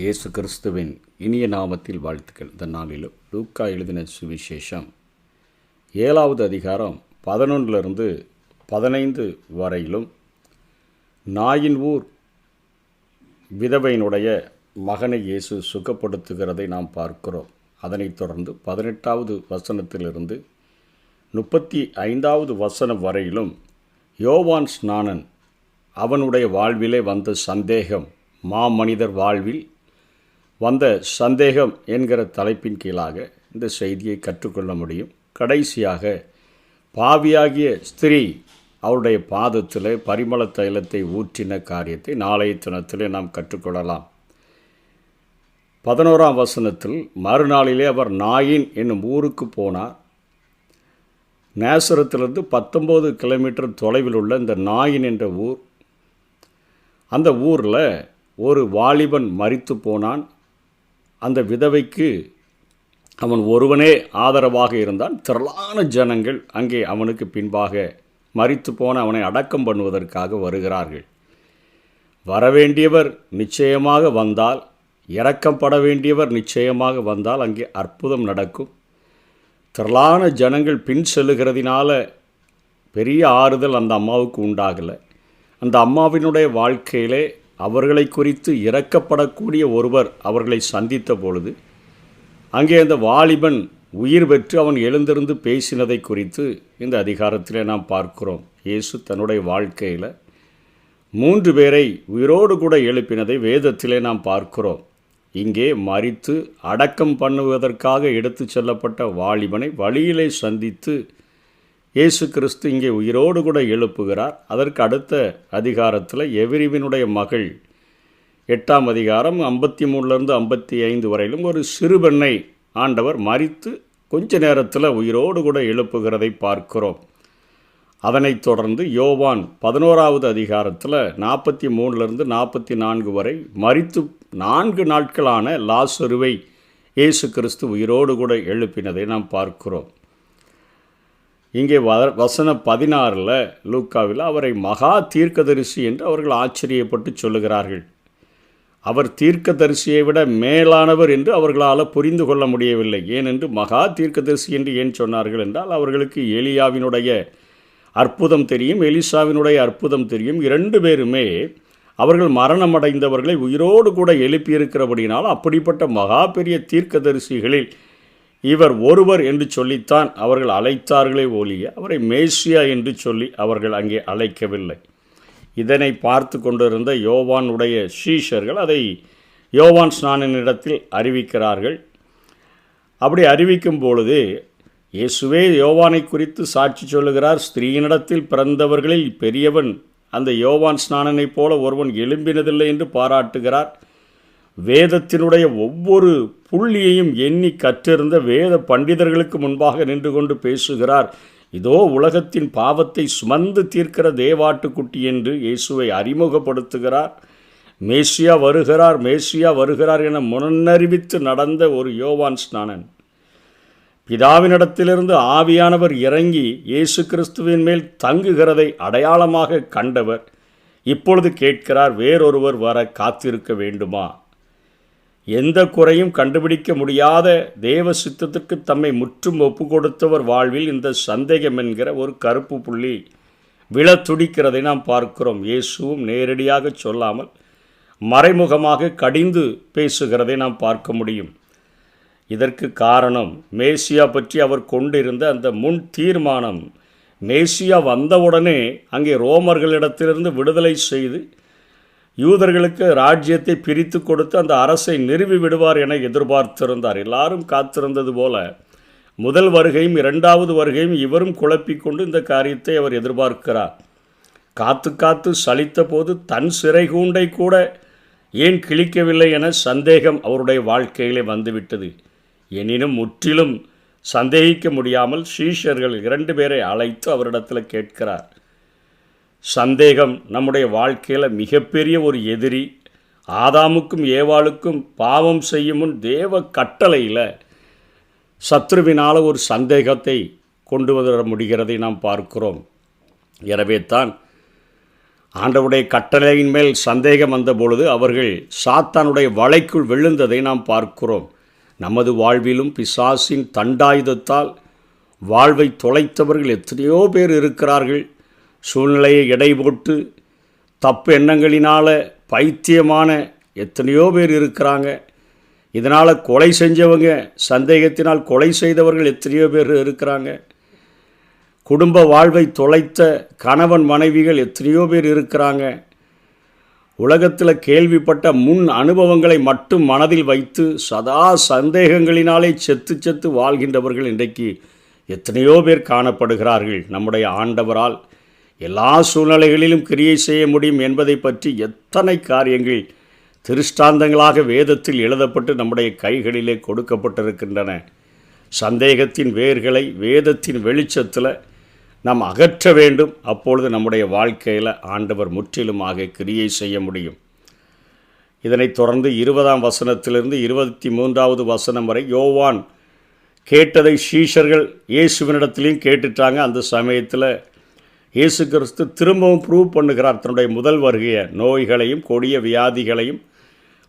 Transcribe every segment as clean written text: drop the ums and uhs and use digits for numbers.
இயேசு கிறிஸ்துவின் இனிய நாமத்தில் வாழ்த்துக்கள். இந்த நாளிலும் லூக்கா எழுதின சுவிசேஷம் 7வது அதிகாரம் 11 15 வரையிலும் நாயின் ஊர் விதவையினுடைய மகனை இயேசு சுகப்படுத்துகிறதை நாம் பார்க்கிறோம். அதனைத் தொடர்ந்து 18வது வசனத்திலிருந்து 35வது வசனம் வரையிலும் யோவான் ஸ்நானன் அவனுடைய வாழ்விலே வந்த சந்தேகம், மாமனிதர் வாழ்வில் வந்த சந்தேகம் என்கிற தலைப்பின் கீழாக இந்த செய்தியை கற்றுக்கொள்ள முடியும். கடைசியாக பாவியாகிய ஸ்திரீ அவருடைய பாதத்தில் பரிமள தைலத்தை ஊற்றின காரியத்தை நாளைய தினத்திலே நாம் கற்றுக்கொள்ளலாம். 11ஆம் வசனத்தில் மறுநாளிலே அவர் நாயின் என்னும் ஊருக்கு போனார். நேசரத்திலிருந்து 19 கிலோமீட்டர் தொலைவில் உள்ள இந்த நாயின் என்ற ஊர், அந்த ஊரில் ஒரு வாலிபன் மரித்து போனான். அந்த விதவைக்கு அவன் ஒருவனே ஆதரவாக இருந்தான். திரளான ஜனங்கள் அங்கே அவனுக்கு பின்பாக மரித்து போன அவனை அடக்கம் பண்ணுவதற்காக வருகிறார்கள். வரவேண்டியவர் நிச்சயமாக வந்தால், இரக்கப்பட வேண்டியவர் நிச்சயமாக வந்தால் அங்கே அற்புதம் நடக்கும். திரளான ஜனங்கள் பின் செல்லுகிறதினால பெரிய ஆறுதல் அந்த அம்மாவுக்கு உண்டாகலை. அந்த அம்மாவினுடைய வாழ்க்கையிலே அவர்களை குறித்து இரக்கப்படக்கூடிய ஒருவர் அவர்களை சந்தித்த பொழுது அங்கே அந்த வாலிபன் உயிர் பெற்று அவன் எழுந்திருந்து பேசினதை குறித்து இந்த அதிகாரத்திலே நாம் பார்க்கிறோம். இயேசு தன்னுடைய வாழ்க்கையில் 3 பேரை உயிரோடு கூட எழுப்பினதை வேதத்திலே நாம் பார்க்கிறோம். இங்கே மரித்து அடக்கம் பண்ணுவதற்காக எடுத்து செல்லப்பட்ட வாலிபனை வழியிலே சந்தித்து இயேசு கிறிஸ்து இங்கே உயிரோடு கூட எழுப்புகிறார். அதற்கு அடுத்த அதிகாரத்தில் எவிரிவினுடைய மகள் 8ஆம் அதிகாரம் 53 55 வரையிலும் ஒரு சிறுபெண்ணை ஆண்டவர் மரித்து கொஞ்ச நேரத்தில் உயிரோடு கூட எழுப்புகிறதை பார்க்கிறோம். அதனைத் தொடர்ந்து யோவான் 11வது அதிகாரத்தில் 43 44 வரை மரித்து 4 நாட்களான லாசருவை இயேசு கிறிஸ்து உயிரோடு கூட எழுப்பினதை நாம் பார்க்கிறோம். இங்கே வசனம் 16 லூக்காவில் அவரை மகா தீர்க்கதரிசி என்று அவர்கள் ஆச்சரியப்பட்டு சொல்லுகிறார்கள். அவர் தீர்க்கதரிசியை விட மேலானவர் என்று அவர்களால் புரிந்து கொள்ள முடியவில்லை. ஏனென்று மகா தீர்க்கதரிசி என்று ஏன் சொன்னார்கள் என்றால், அவர்களுக்கு எலியாவினுடைய அற்புதம் தெரியும், எலிசாவினுடைய அற்புதம் தெரியும். 2 பேருமே அவர்கள் மரணமடைந்தவர்களை உயிரோடு கூட எழுப்பியிருக்கிறபடினால் அப்படிப்பட்ட மகா பெரிய தீர்க்கதரிசிகளில் இவர் ஒருவர் என்று சொல்லித்தான் அவர்கள் அழைத்தார்களே ஒழிய அவரை மேசியா என்று சொல்லி அவர்கள் அங்கே அழைக்கவில்லை. இதனை பார்த்து கொண்டிருந்த யோவானுடைய சீஷர்கள் அதை யோவான் ஸ்நானனிடத்தில் அறிவிக்கிறார்கள். அப்படி அறிவிக்கும் பொழுது இயேசுவே யோவானை குறித்து சாட்சி சொல்லுகிறார். ஸ்திரீயினிடத்தில் பிறந்தவர்களில் பெரியவன் அந்த யோவான் ஸ்நானனைப் போல ஒருவன் எழும்பினதில்லை என்று பாராட்டுகிறார். வேதத்தினுடைய ஒவ்வொரு புள்ளியையும் எண்ணி கற்றிருந்த வேத பண்டிதர்களுக்கு முன்பாக நின்று கொண்டு பேசுகிறார். இதோ உலகத்தின் பாவத்தை சுமந்து தீர்க்கிற தேவாட்டுக்குட்டி என்று இயேசுவை அறிமுகப்படுத்துகிறார். மேசியா வருகிறார், மேசியா வருகிறார் என முன்னறிவித்து நடந்த ஒரு யோவான் ஸ்நானன். பிதாவினிடத்திலிருந்து ஆவியானவர் இறங்கி இயேசு கிறிஸ்துவின் மேல் தங்குகிறதை அடையாளமாக கண்டவர் இப்பொழுது கேட்கிறார், வேறொருவர் வர காத்திருக்க வேண்டுமா? எந்த குறையும் கண்டுபிடிக்க முடியாத தேவ சித்தத்திற்கு தம்மை முற்றும் ஒப்பு கொடுத்தவர் வாழ்வில் இந்த சந்தேகம் என்கிற ஒரு கருப்பு புள்ளி விழ துடிக்கிறதை நாம் பார்க்கிறோம். இயேசுவும் நேரடியாக சொல்லாமல் மறைமுகமாக கடிந்து பேசுகிறதை நாம் பார்க்க முடியும். இதற்கு காரணம் மேசியா பற்றி அவர் கொண்டிருந்த அந்த முன் தீர்மானம். மேசியா வந்தவுடனே அங்கே ரோமர்களிடத்திலிருந்து விடுதலை செய்து யூதர்களுக்கு ராஜ்யத்தை பிரித்து கொடுத்து அந்த அரசை நிறுவி விடுவார் என எதிர்பார்த்திருந்தார். எல்லாரும் காத்திருந்தது போல முதல் வருகையும் 2வது வருகையும் இவரும் குழப்பிக்கொண்டு இந்த காரியத்தை அவர் எதிர்பார்க்கிறார். காத்து காத்து சலித்த போது தன் சிறை கூண்டை கூட ஏன் கிழிக்கவில்லை என சந்தேகம் அவருடைய வாழ்க்கையிலே வந்துவிட்டது. எனினும் முற்றிலும் சந்தேகிக்க முடியாமல் சீஷர்கள் 2 பேரை அழைத்து அவரிடத்தில் கேட்கிறார். சந்தேகம் நம்முடைய வாழ்க்கையில் மிகப்பெரிய ஒரு எதிரி. ஆதாமுக்கும் ஏவாளுக்கும் பாவம் செய்யும் முன் தேவ கட்டளையில் சத்ருவினால் ஒரு சந்தேகத்தை கொண்டு வர முடிகிறதை நாம் பார்க்கிறோம். எனவே தான் ஆண்டவருடைய கட்டளையின் மேல் சந்தேகம் வந்த பொழுது அவர்கள் சாத்தானுடைய வலைக்குள் விழுந்ததை நாம் பார்க்கிறோம். நமது வாழ்விலும் பிசாசின் தண்டாயுதத்தால் வாழ்வை தொலைத்தவர்கள் எத்தனையோ பேர் இருக்கிறார்கள். சூழ்நிலையை எடை போட்டு தப்பு எண்ணங்களினால் பைத்தியமான எத்தனையோ பேர் இருக்கிறாங்க. இதனால் கொலை செஞ்சவங்க, சந்தேகத்தினால் கொலை செய்தவர்கள் எத்தனையோ பேர் இருக்கிறாங்க. குடும்ப வாழ்வை தொலைத்த கணவன் மனைவிகள் எத்தனையோ பேர் இருக்கிறாங்க. உலகத்தில் கேள்விப்பட்ட முன் அனுபவங்களை மட்டும் மனதில் வைத்து சதா சந்தேகங்களினாலே செத்து வாழ்கின்றவர்கள் இன்றைக்கு எத்தனையோ பேர் காணப்படுகிறார்கள். நம்முடைய ஆண்டவரால் எல்லா சூழ்நிலைகளிலும் கிரியை செய்ய முடியும் என்பதை பற்றி எத்தனை காரியங்கள் திருஷ்டாந்தங்களாக வேதத்தில் எழுதப்பட்டு நம்முடைய கைகளிலே கொடுக்கப்பட்டிருக்கின்றன. சந்தேகத்தின் வேர்களை வேதத்தின் வெளிச்சத்தில் நாம் அகற்ற வேண்டும். அப்பொழுது நம்முடைய வாழ்க்கையில் ஆண்டவர் முற்றிலுமாக கிரியை செய்ய முடியும். இதனைத் தொடர்ந்து 20ஆம் வசனத்திலிருந்து 23வது வசனம் வரை யோவான் கேட்டதை சீஷர்கள் இயேசுவினிடத்திலையும் கேட்டுட்டாங்க. அந்த சமயத்தில் இயேசு கிறிஸ்து திரும்பவும் ப்ரூவ் பண்ணுகிறார் தன்னுடைய முதல் வருகையை. நோய்களையும் கொடிய வியாதிகளையும்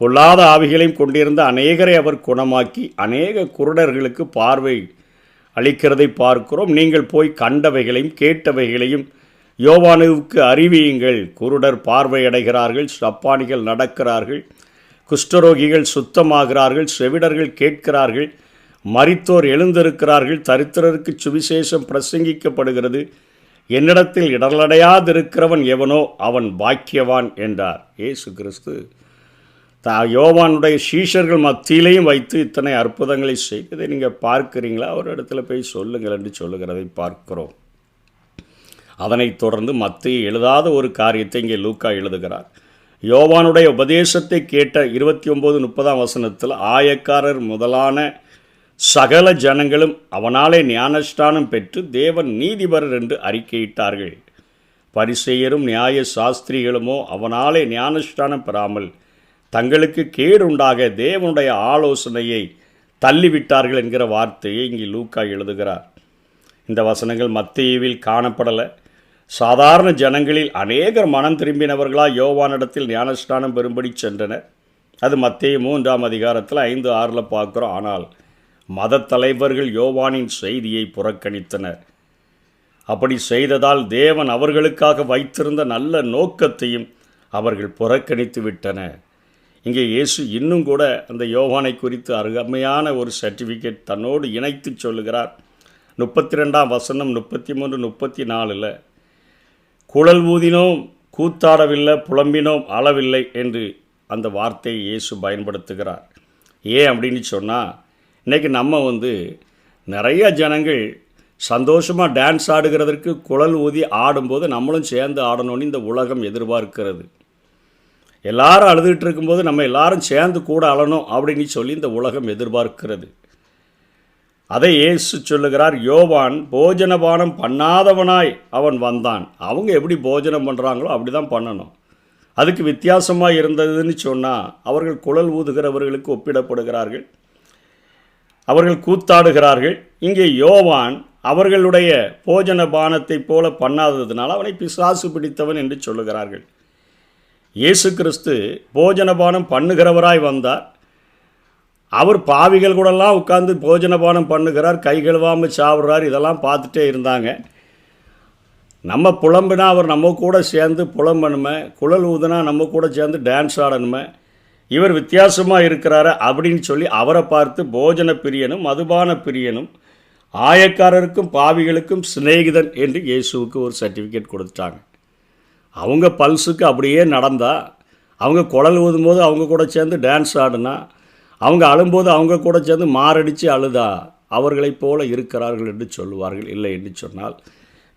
பொல்லாத ஆவிகளையும் கொண்டிருந்த அநேகரை அவர் குணமாக்கி அநேக குருடர்களுக்கு பார்வை அளிக்கிறதை பார்க்கிறோம். நீங்கள் போய் கண்டவைகளையும் கேட்டவைகளையும் யோவானுவுக்கு அறிவியுங்கள். குருடர் பார்வையடைகிறார்கள், சப்பானிகள் நடக்கிறார்கள், குஷ்டரோகிகள் சுத்தமாகிறார்கள், செவிடர்கள் கேட்கிறார்கள், மரித்தோர் எழுந்திருக்கிறார்கள், தரித்திரருக்கு சுவிசேஷம் பிரசங்கிக்கப்படுகிறது. என்னிடத்தில் இடரடையாதிருக்கிறவன் எவனோ அவன் பாக்கியவான் என்றார் இயேசு கிறிஸ்து. யோவானுடைய சீஷர்கள் மத்தியிலையும் வைத்து இத்தனை அற்புதங்களை செய்ததை நீங்கள் பார்க்கிறீங்களா? ஒரு இடத்துல போய் சொல்லுங்கள் என்று சொல்லுகிறதை பார்க்கிறோம். அதனைத் தொடர்ந்து மத்தேயு எழுதாத ஒரு காரியத்தை இங்கே லூக்கா எழுதுகிறார். யோவானுடைய உபதேசத்தை கேட்ட 29-30 வசனத்தில் ஆயக்காரர் முதலான சகல ஜனங்களும் அவனாலே ஞானஸ்நானம் பெற்று தேவன் நீதிபரர் என்று அறிக்கையிட்டார்கள். பரிசேயரும் நியாய சாஸ்திரிகளுமோ அவனாலே ஞானஸ்நானம் பெறாமல் தங்களுக்கு கேடுண்டாக தேவனுடைய ஆலோசனையை தள்ளிவிட்டார்கள் என்கிற வார்த்தையை இங்கே லூக்கா எழுதுகிறார். இந்த வசனங்கள் மத்தேயுவில் காணப்படலை. சாதாரண ஜனங்களில் அநேகர் மனம் திரும்பினவர்களாக யோவானிடத்தில் ஞானஸ்நானம் பெறும்படி சென்றனர். அது மத்தேயு 3ஆம் அதிகாரத்தில் 5-6 பார்க்குறோம். ஆனால் மத தலைவர்கள் யோவானின் செய்தியை புறக்கணித்தனர். அப்படி செய்ததால் தேவன் அவர்களுக்காக வைத்திருந்த நல்ல நோக்கத்தையும் அவர்கள் புறக்கணித்து விட்டனர். இங்கே இயேசு இன்னும் கூட அந்த யோவானை குறித்து அருமையான ஒரு சர்டிஃபிகேட் தன்னோடு இணைத்து சொல்லுகிறார். 32ஆம் வசனம் 33-34 குழல் ஊதினோம் கூத்தாடவில்லை, புலம்பினோம் அளவில்லை என்று அந்த வார்த்தையை இயேசு பயன்படுத்துகிறார். ஏன் அப்படின்னு சொன்னால், இன்றைக்கி நம்ம நிறைய ஜனங்கள் சந்தோஷமாக டான்ஸ் ஆடுகிறதற்கு குழல் ஊதி ஆடும்போது நம்மளும் சேர்ந்து ஆடணும்னு இந்த உலகம் எதிர்பார்க்கிறது. எல்லாரும் அழுதுகிட்டு இருக்கும்போது நம்ம எல்லாரும் சேர்ந்து கூட அழணும் அப்படின்னு சொல்லி இந்த உலகம் எதிர்பார்க்கிறது. அதை இயேசு சொல்லுகிறார், யோவான் போஜனபானம் பண்ணாதவனாய் அவன் வந்தான். அவங்க எப்படி போஜனம் பண்ணுறாங்களோ அப்படி தான் பண்ணணும். அதுக்கு வித்தியாசமாக இருந்ததுன்னு சொன்னால் அவர்கள் குழல் ஊதுகிறவர்களுக்கு ஒப்பிடப்படுகிறார்கள், அவர்கள் கூத்தாடுகிறார்கள். இங்கே யோவான் அவர்களுடைய போஜன பானத்தை போல பண்ணாததுனால அவனை பிசாசு பிடித்தவன் என்று சொல்லுகிறார்கள். இயேசு கிறிஸ்து போஜனபானம் பண்ணுகிறவராய் வந்தார். அவர் பாவிகள் கூடலாம் உட்கார்ந்து போஜனபானம் பண்ணுகிறார், கை கழுவாமல் சாப்பிட்றார். இதெல்லாம் பார்த்துட்டே இருந்தாங்க. நம்ம புலம்புனா அவர் நம்ம கூட சேர்ந்து புலம்பணுமே, குழல் ஊதுனா நம்ம கூட சேர்ந்து டான்ஸ் ஆடணுமே. இவர் வித்தியாசமாக இருக்கிறாரு அப்படின்னு சொல்லி அவரை பார்த்து போஜன பிரியனும் மதுபான பிரியனும் ஆயக்காரருக்கும் பாவிகளுக்கும் சிநேகிதன் என்று இயேசுவுக்கு ஒரு சர்டிஃபிகேட் கொடுத்துட்டாங்க. அவங்க பல்ஸுக்கு அப்படியே நடந்தால், அவங்க குழல் ஊதும்போது அவங்க கூட சேர்ந்து டான்ஸ் ஆடுனா, அவங்க அழும்போது அவங்க கூட சேர்ந்து மாரடித்து அழுதா அவர்களைப் போல இருக்கிறார்கள் என்று சொல்லுவார்கள். இல்லை என்று சொன்னால்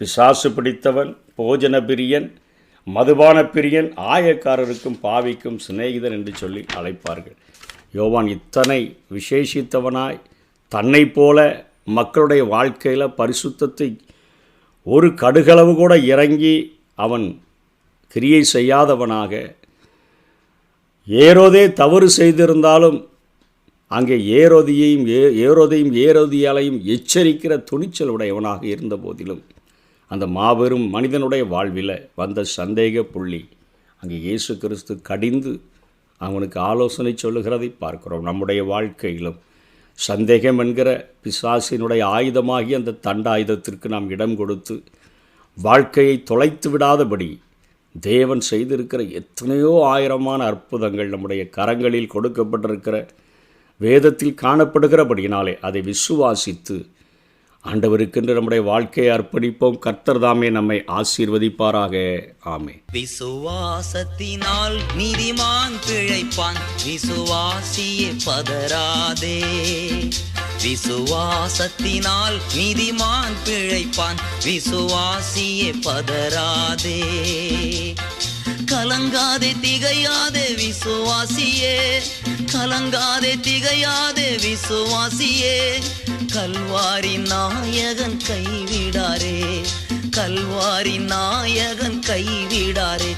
பிசாசு பிடித்தவன், போஜன பிரியன், மதுபான பிரியன், ஆயக்காரருக்கும் பாவிக்கும் சிநேகிதன் என்று சொல்லி அழைப்பார்கள். யோவான் இத்தனை விசேஷித்தவனாய் தன்னை போல மக்களுடைய வாழ்க்கையில் பரிசுத்தத்தை ஒரு கடுகளவு கூட இறங்கி அவன் கிரியை செய்யாதவனாக, ஏரோதே தவறு செய்திருந்தாலும் அங்கே ஏரோதியாலையும் எச்சரிக்கிற துணிச்சல் உடையவனாக இருந்த போதிலும் அந்த மாபெரும் மனிதனுடைய வாழ்வில் வந்த சந்தேக புள்ளி அங்கே இயேசு கிறிஸ்து கடிந்து அவனுக்கு ஆலோசனை சொல்லுகிறதை பார்க்கிறோம். நம்முடைய வாழ்க்கையிலும் சந்தேகம் என்கிற பிசாசினுடைய ஆயுதமாகி அந்த தண்டாயுதத்திற்கு நாம் இடம் கொடுத்து வாழ்க்கையை தொலைத்து விடாதபடி தேவன் செய்திருக்கிற எத்தனையோ ஆயிரமான அற்புதங்கள் நம்முடைய கரங்களில் கொடுக்கப்பட்டிருக்கிற வேதத்தில் காணப்படுகிறபடியினாலே அதை விசுவாசித்து ஆண்டவருக்கென்று நம்முடைய வாழ்க்கையை அர்ப்பணிப்போம். கர்த்தர் தாமே நம்மை ஆசீர்வதிப்பாராக. ஆமே. விசுவாசத்தினால் நீதிமான் பிழைப்பான், விசுவாசியே பதறாதே. விசுவாசத்தினால் நீதிமான் பிழைப்பான், விசுவாசியே பதறாதே. கலங்காதே திகையாதே விசுவாசியே, கலங்காதே திகையாதே விசுவாசியே. கல்வாரி நாயகன் கைவிடாரே, கல்வாரி நாயகன் கைவிடாரே.